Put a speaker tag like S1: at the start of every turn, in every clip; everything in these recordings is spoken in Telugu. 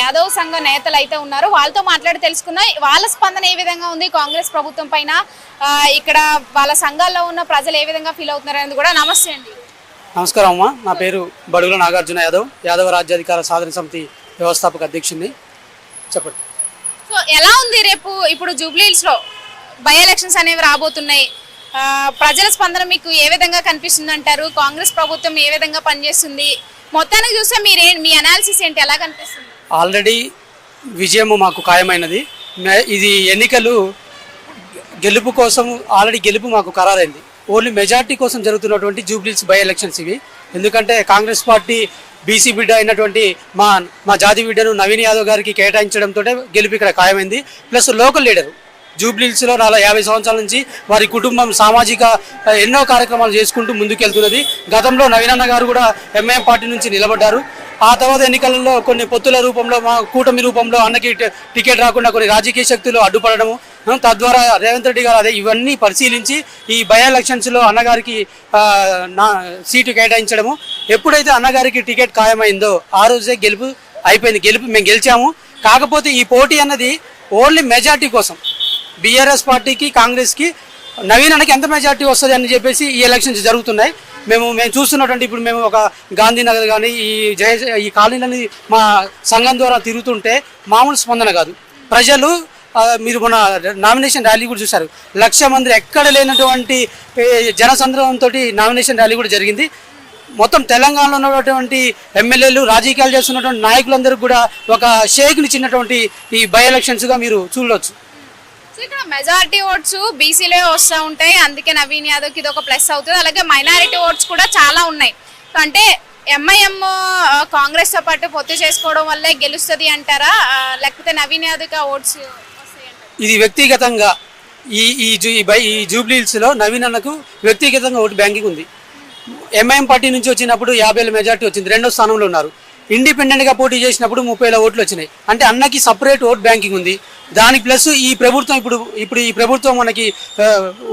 S1: యాదవ్ సంఘ నేతలు అయితే ఉన్నారు. వాళ్ళతో మాట్లాడి తెలుసుకుందాం వాళ్ళ స్పందన ఏ విధంగా ఉంది కాంగ్రెస్ ప్రభుత్వం పైన, ఇక్కడ వాళ్ళ సంఘాల్లో ఉన్న ప్రజలు ఏ విధంగా ఫీల్ అవుతున్నారు అనేది కూడా. నమస్తే అండి.
S2: నమస్కారం అమ్మా, నా పేరు బడుగుల నాగార్జున యాదవ్, యాదవ రాజ్యాధికార సాధన సమితి వ్యవస్థాపక అధ్యక్షుడిని. చెప్పండి.
S1: సో ఎలా ఉంది రేపు ఇప్పుడు జూబ్లీహిల్స్ లో బై ఎలక్షన్స్ అనేవి రాబోతున్నాయి, ప్రజల స్పందన మీకు ఏ విధంగా కనిపిస్తుంది అంటారు? కాంగ్రెస్ ప్రభుత్వం ఏ విధంగా పనిచేస్తుంది? మొత్తానికి చూస్తే మీ అనాలిసిస్ ఏంటి, ఎలా కనిపిస్తుంది?
S2: ఆల్రెడీ విజయం మాకు ఖాయమైనది. ఇది ఎన్నికలు గెలుపు కోసం ఆల్రెడీ గెలుపు మాకు ఖరారైంది. ఓన్లీ మెజార్టీ కోసం జరుగుతున్నటువంటి జూబ్లీహిల్స్ బై ఎలక్షన్స్ ఇవి. ఎందుకంటే కాంగ్రెస్ పార్టీ బీసీ బిడ్డ అయినటువంటి మా జాతి బిడ్డను నవీన్ యాదవ్ గారికి కేటాయించడంతో గెలుపు ఇక్కడ ఖాయమైంది. ప్లస్ లోకల్ లీడరు జూబ్లీహిల్స్లో 50 సంవత్సరాల నుంచి వారి కుటుంబం సామాజిక ఎన్నో కార్యక్రమాలు చేసుకుంటూ ముందుకెళ్తున్నది. గతంలో నవీనన్న గారు కూడా ఎంఐఎం పార్టీ నుంచి నిలబడ్డారు. ఆ తర్వాత ఎన్నికలలో కొన్ని పొత్తుల రూపంలో మా కూటమి రూపంలో అన్నకి టికెట్ రాకుండా కొన్ని రాజకీయ శక్తులు అడ్డుపడము, తద్వారా రేవంత్ రెడ్డి గారు ఇవన్నీ పరిశీలించి ఈ బై ఎలక్షన్స్లో అన్నగారికి సీటు కేటాయించడము. ఎప్పుడైతే అన్నగారికి టికెట్ ఖాయమైందో ఆ రోజే గెలుపు అయిపోయింది. మేము గెలిచాము. కాకపోతే ఈ పోటీ అన్నది ఓన్లీ మెజార్టీ కోసం. బీఆర్ఎస్ పార్టీకి కాంగ్రెస్కి నవీన్ అన్నకి ఎంత మెజార్టీ వస్తుంది అని చెప్పేసి ఈ ఎలక్షన్స్ జరుగుతున్నాయి. మేము చూస్తున్నటువంటి ఇప్పుడు మేము ఒక గాంధీనగర్ కానీ ఈ కాలనీలని మా సంఘం ద్వారా తిరుగుతుంటే మామూలు స్పందన కాదు. ప్రజలు మీరు మన నామినేషన్ ర్యాలీ కూడా చూశారు. 1,00,000 మంది ఎక్కడ లేనటువంటి జనసంద్రంతో నామినేషన్ ర్యాలీ కూడా జరిగింది. మొత్తం తెలంగాణలో ఉన్నటువంటి ఎమ్మెల్యేలు రాజకీయాలు చేస్తున్నటువంటి నాయకులందరూ కూడా ఒక షేక్నిచ్చినటువంటి ఈ బై ఎలక్షన్స్గా మీరు చూడవచ్చు.
S1: ఇక్కడ మెజారిటీ ఓట్స్ బీసీలో వస్తూ ఉంటాయి, అందుకే నవీన్ యాదవ్కి ఇది ఒక ప్లస్ అవుతుంది. అలాగే మైనారిటీ ఓట్స్ కూడా చాలా ఉన్నాయి. అంటే ఎంఐఎం కాంగ్రెస్ తో పాటు పొత్తు చేసుకోవడం వల్లే గెలుస్తుంది అంటారా, లేకపోతే నవీన్ యాదవ్కి ఓట్స్ వస్తాయి?
S2: ఇది వ్యక్తిగతంగా ఈ జూబ్లీహిల్స్లో నవీన్ అన్నకు వ్యక్తిగతంగా ఓటు బ్యాంకింగ్ ఉంది. ఎంఐఎం పార్టీ నుంచి వచ్చినప్పుడు 50 మెజార్టీ వచ్చింది, 2వ స్థానంలో ఉన్నారు. ఇండిపెండెంట్గా పోటీ చేసినప్పుడు 30 ఓట్లు వచ్చినాయి. అంటే అన్నకి సపరేట్ ఓట్ బ్యాంకింగ్ ఉంది. దానికి ప్లస్ ఈ ప్రభుత్వం ఇప్పుడు ఈ ప్రభుత్వం మనకి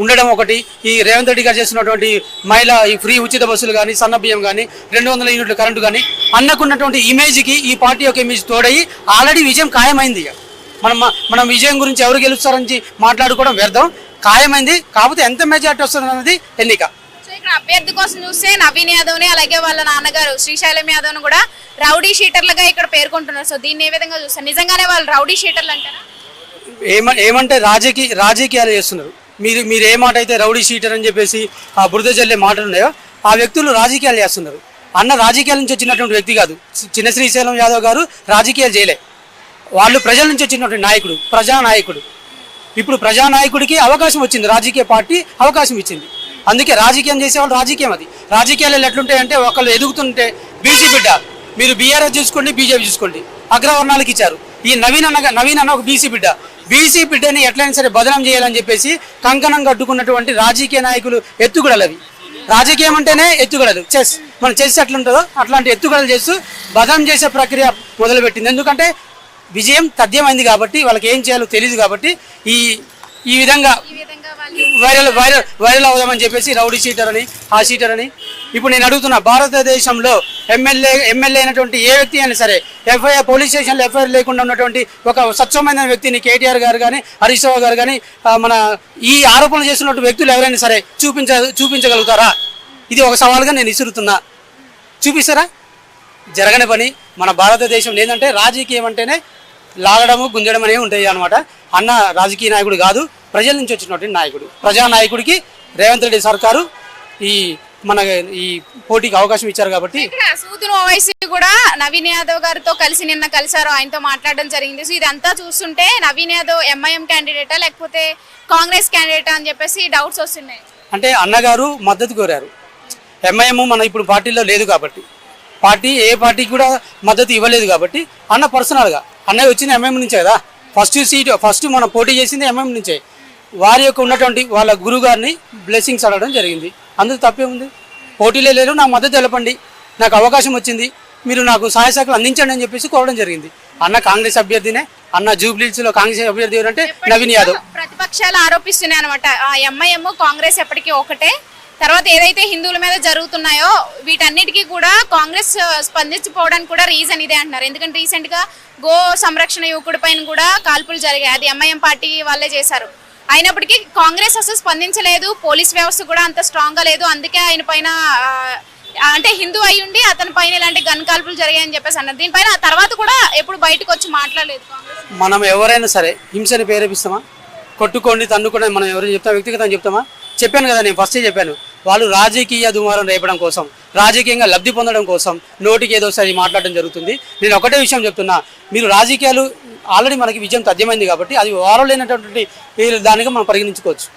S2: ఉండడం ఒకటి, ఈ రేవంత్ రెడ్డి గారు చేస్తున్నటువంటి ఈ ఫ్రీ ఉచిత బస్సులు కానీ, సన్న బియ్యం కానీ, 200 యూనిట్ల కరెంటు కానీ, అన్నకున్నటువంటి ఇమేజ్కి ఈ పార్టీ యొక్క ఇమేజ్ తోడయి ఆల్రెడీ విజయం ఖాయమైంది. మనం విజయం గురించి ఎవరు గెలుస్తారని మాట్లాడుకోవడం వ్యర్థం. ఖాయమైంది. కాకపోతే ఎంత మెజార్టీ వస్తుంది అన్నది ఎన్నిక.
S1: ఇక్కడ అభ్యర్థి కోసం చూస్తే నవీన్ యాదవ్ ని అలాగే వాళ్ళ నాన్నగారు శ్రీశైలం యాదవ్ ను కూడా రౌడీ షీటర్లుగా ఇక్కడ పేర్కొంటున్నారు. సో దీన్ని ఏ విధంగా చూస్తారు? నిజంగానే వాళ్ళు రౌడీ షీటర్లు అంటారా?
S2: ఏమంటే రాజకీయాలు చేస్తున్నారు. మీరు ఏ మాట అయితే రౌడీ షీటర్ అని చెప్పేసి ఆ బురద జల్లే మాటలు ఉన్నాయో ఆ వ్యక్తులు రాజకీయాలు చేస్తున్నారు. అన్న రాజకీయాల నుంచి వచ్చినటువంటి వ్యక్తి కాదు. చిన్న శ్రీశైలం యాదవ్ గారు రాజకీయాలు చేయలే. వాళ్ళు ప్రజల నుంచి వచ్చినటువంటి నాయకుడు, ప్రజానాయకుడు. ఇప్పుడు ప్రజానాయకుడికి అవకాశం వచ్చింది, రాజకీయ పార్టీ అవకాశం ఇచ్చింది. అందుకే రాజకీయం చేసేవాళ్ళు రాజకీయం అది. రాజకీయాలు ఎట్లుంటాయంటే ఒకళ్ళు ఎదుగుతుంటే బీసీ బిడ్డ, మీరు బీఆర్ఎస్ చూసుకోండి, బీజేపీ చూసుకోండి, అగ్రవర్ణాలకు ఇచ్చారు. ఈ నవీన్ అన్న ఒక బీసీ బిడ్డని ఎట్లయినా సరే బదనం చేయాలని చెప్పేసి కంకణం కట్టుకున్నటువంటి రాజకీయ నాయకులు ఎత్తుగడలు అవి. రాజకీయం అంటేనే ఎత్తుగడలు. మన చెస్ ఎట్లుంటుందో అట్లాంటి ఎత్తుగడలు చేస్తూ బదనం చేసే ప్రక్రియ మొదలుపెట్టింది. ఎందుకంటే విజయం తథ్యమైంది కాబట్టి, వాళ్ళకి ఏం చేయాలో తెలియదు కాబట్టి ఈ విధంగా వైరల్ అవుదామని చెప్పేసి రౌడీ షీటర్ అని, ఆ షీటర్ అని. ఇప్పుడు నేను అడుగుతున్నా, భారతదేశంలో ఎమ్మెల్యే అయినటువంటి ఏ వ్యక్తి అయినా సరే పోలీస్ స్టేషన్లో ఎఫ్ఐఆర్ లేకుండా ఉన్నటువంటి ఒక స్వచ్ఛమైన వ్యక్తిని కేటీఆర్ గారు కానీ, హరీష్ రావు గారు కానీ, మన ఈ ఆరోపణలు చేస్తున్నటువంటి వ్యక్తులు ఎవరైనా సరే చూపించగలుగుతారా? ఇది ఒక సవాల్గా నేను విసురుతున్నా. చూపిస్తారా? జరగని పని. మన భారతదేశం లేదంటే రాజకీయం అంటేనే లాగడము, గుంజడం అనేవి ఉంటాయి అనమాట. అన్న రాజకీయ నాయకుడు కాదు, ప్రజల నుంచి వచ్చినటువంటి నాయకుడు. ప్రజానాయకుడికి రేవంత్ రెడ్డి సర్కారు ఈ పోటీకి అవకాశం ఇచ్చారు కాబట్టి.
S1: సూతును ఓవైసీ కూడా నవీన్ యాదవ్ గారితో నిన్న కలిసారు, ఆయనతో మాట్లాడడం జరిగింది. సో ఇదంతా చూస్తుంటే నవీన్ యాదవ్ ఎంఐఎం క్యాండిడేటా లేకపోతే కాంగ్రెస్ క్యాండిడేటా అని చెప్పేసి డౌట్స్ వస్తున్నాయి.
S2: అంటే అన్నగారు మద్దతు కోరారు. ఎంఐఎం మన ఇప్పుడు పార్టీలో లేదు కాబట్టి, ఏ పార్టీకి కూడా మద్దతు ఇవ్వలేదు కాబట్టి అన్న పర్సనల్గా, అన్నయ్య వచ్చింది ఎంఐఎం నుంచే కదా. ఫస్ట్ మనం పోటీ చేసింది ఎంఐఎం నుంచే. వారి యొక్క ఉన్నటువంటి వాళ్ళ గురువు గారిని బ్లెస్సింగ్స్ అడగడం జరిగింది. అందుకు తప్పే ఉంది. పోటీలే లేరు, నాకు మద్దతు తెలపండి, నాకు అవకాశం వచ్చింది, మీరు నాకు సహాయ శాఖలు అందించండి అని చెప్పేసి కోరడం జరిగింది. అన్న కాంగ్రెస్ అభ్యర్థినే. అన్న జూబ్లీహిల్స్ లో కాంగ్రెస్ అభ్యర్థి అంటే నవీన్ యాదవ్.
S1: ప్రతిపక్షాలు ఆరోపిస్తున్నాయి అనమాట, ఎంఐఎం కాంగ్రెస్ ఎప్పటికీ ఒకటే, తర్వాత ఏదైతే హిందువుల మీద జరుగుతున్నాయో వీటన్నిటికీ కూడా కాంగ్రెస్ స్పందించిపోవడానికి కూడా రీజన్ ఇదే అంటున్నారు. ఎందుకంటే రీసెంట్ గా గో సంరక్షణ యువకుడి పైన కూడా కాల్పులు జరిగాయి, అది ఎంఐఎం పార్టీ వాళ్ళే చేశారు. అయినప్పటికీ కాంగ్రెస్ అసలు స్పందించలేదు, పోలీస్ వ్యవస్థ కూడా అంత స్ట్రాంగ్ గా లేదు. అందుకే ఆయన పైన అంటే హిందూ అయి ఉండి అతని పైన ఇలాంటి గన్ కాల్పులు జరిగాయని చెప్పేసి అన్నారు. దీనిపైన తర్వాత కూడా ఎప్పుడు బయటకు వచ్చి మాట్లాడలేదు కాంగ్రెస్.
S2: మనం ఎవరైనా సరే హింసని ప్రేరేపిస్తామా? కొట్టుకోండి తన్నుకోండి మనం ఎవరైనా చెప్తామా? వ్యక్తిగతంగా చెప్తామా? చెప్పాను కదా, నేను ఫస్టే చెప్పాను, వాళ్ళు రాజకీయ దుమారం రేపడం కోసం, రాజకీయంగా లబ్ధి పొందడం కోసం నోటికి ఏదో సరి మాట్లాడడం జరుగుతుంది. నేను ఒకటే విషయం చెప్తున్నా, మీరు రాజకీయాలు ఆల్రెడీ మనకి విజయం తథ్యమైంది కాబట్టి అది వారం లేనటువంటి దానిగా మనం పరిగణించుకోవచ్చు.